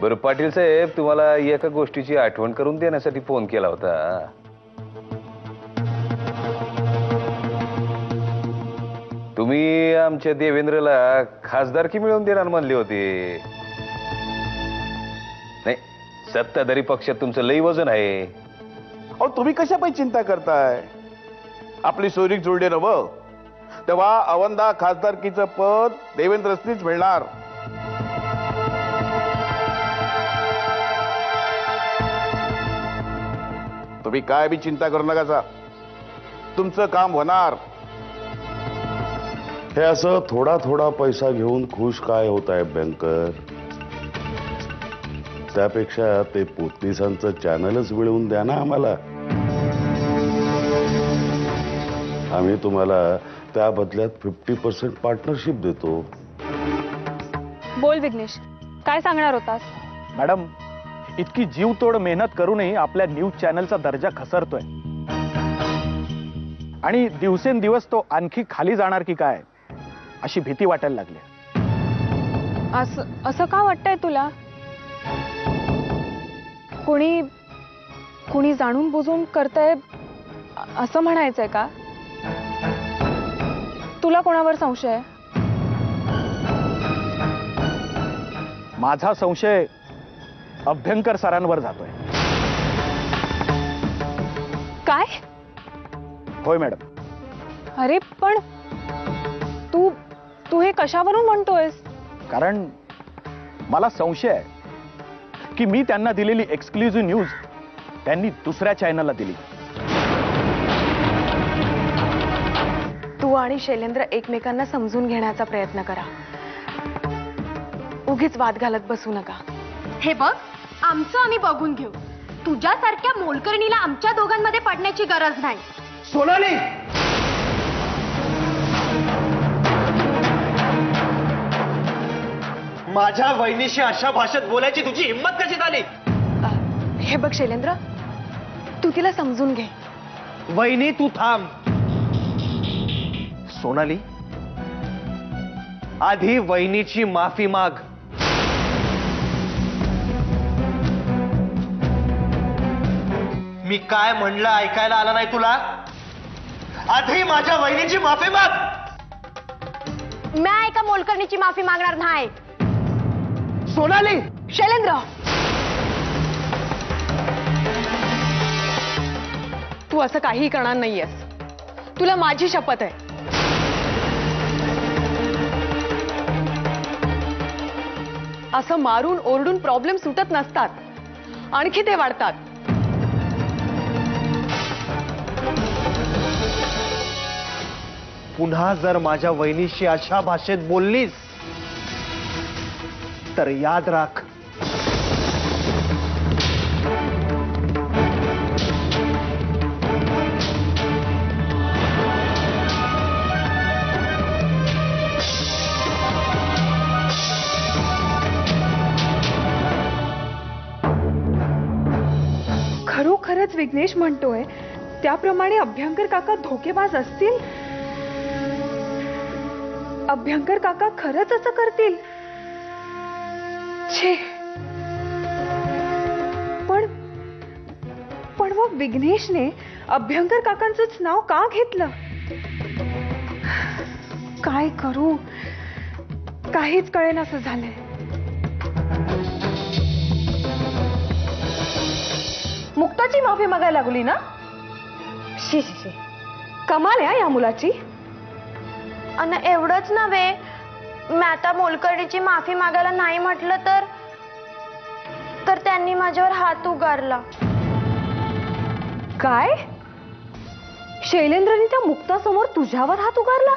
बरं पाटील साहेब, तुम्हाला एका गोष्टीची आठवण करून देण्यासाठी फोन केला होता. तुम्ही आमच्या देवेंद्रला खासदारकी मिळवून देणार म्हणले होते. नाही, सत्ताधारी पक्षात तुमचं लई वजन आहे. अहो तुम्ही कशापाई चिंता करताय? आपली सोयरीक जुळली ना व, तेव्हा अवंदा खासदारकीचं पद देवेंद्रसनीच मिळणार. तुम्ही काय बी चिंता करू नका सा, तुमचं काम होणार. हे असं थोडा थोडा पैसा घेऊन खुश काय होत आहे बँकर? त्यापेक्षा ते पोतनीसांचं चॅनलच मिळवून द्या ना आम्हाला. आम्ही तुम्हाला त्या बदल्यात 50% पार्टनरशिप देतो. बोल विघ्नेश, काय सांगणार होतास? मॅडम, इतकी जीवतोड मेहनत करूनही आपल्या न्यूज चॅनलचा दर्जा घसरतोय आणि दिवसेंदिवस तो आणखी खाली जाणार की काय अशी भीती वाटायला लागली. असं का वाटतंय तुला? कुणी जाणून बुजून करतंय असं म्हणायचंय का? तुला कोणावर संशय आहे? माझा संशय अभ्यंकर सरांवर जातोय. काय? होय मॅडम. अरे पण तू हे कशावरून म्हणतोयस? कारण मला संशय आहे की मी त्यांना दिलेली एक्सक्लुझिव्ह न्यूज त्यांनी दुसऱ्या चॅनलला दिली. तू आणि शैलेंद्र एकमेकांना समजून घेण्याचा प्रयत्न करा, उगीच वाद घालत बसू नका. हे बघ, आमचं आम्ही बघून घेऊ. तुझ्यासारख्या मोलकरणीला आमच्या दोघांमध्ये पडण्याची गरज नाही. सोनाली, माझ्या वहिनीशी अशा भाषेत बोलायची तुझी हिंमत कशी झाली? हे बघ शैलेंद्र, तू तिला समजून घे. वहिनी तू थांब. सोनाली, आधी वहिनीची माफी माग. मी काय म्हणलं ऐकायला आला नाही तुला? आधी माझ्या वहिनीची माफी माग. मी एका मोलकरणीची माफी मागणार नाही. सोनाली, शैलेंद्र, तू असं काहीही करणार नाहीयेस. तुला माझी शपथ आहे. असं मारून ओरडून प्रॉब्लेम सुटत नसतात, आणखी ते वाढतात. पुन्हा जर माझ्या वहिनीशी अशा भाषेत बोललीस तर याद राख, खरोखरच विघ्नेश म्हणतोय त्याप्रमाणे अभ्यंकर काका धोकेबाज असतील? अभ्यंकर काका खरंच असं करतील? छे, पण मग विघ्नेशने अभ्यंकर काकांचंच नाव का घेतलं? काय करू, काहीच कळेनासं झालंय. मुक्ताची माफी मागायला लागली ना? शी शी शी, कमाल आहे या मुलाची. आणि एवढंच नव्हे, मी आता मोलकरणीची माफी मागायला नाही म्हटलं तर त्यांनी माझ्यावर हात उगारला. काय? शैलेंद्रने त्या मुक्तासमोर तुझ्यावर हात उगारला?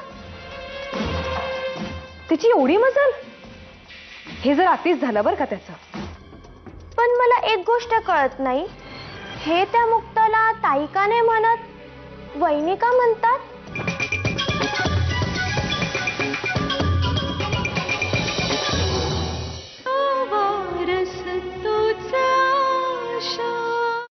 तिची एवढी मजल? हे जर अतिच झालं बरं का त्याचं. पण मला एक गोष्ट कळत नाही, हे त्या मुक्ताला ताई का नाही म्हणत, वहिनी का म्हणतात?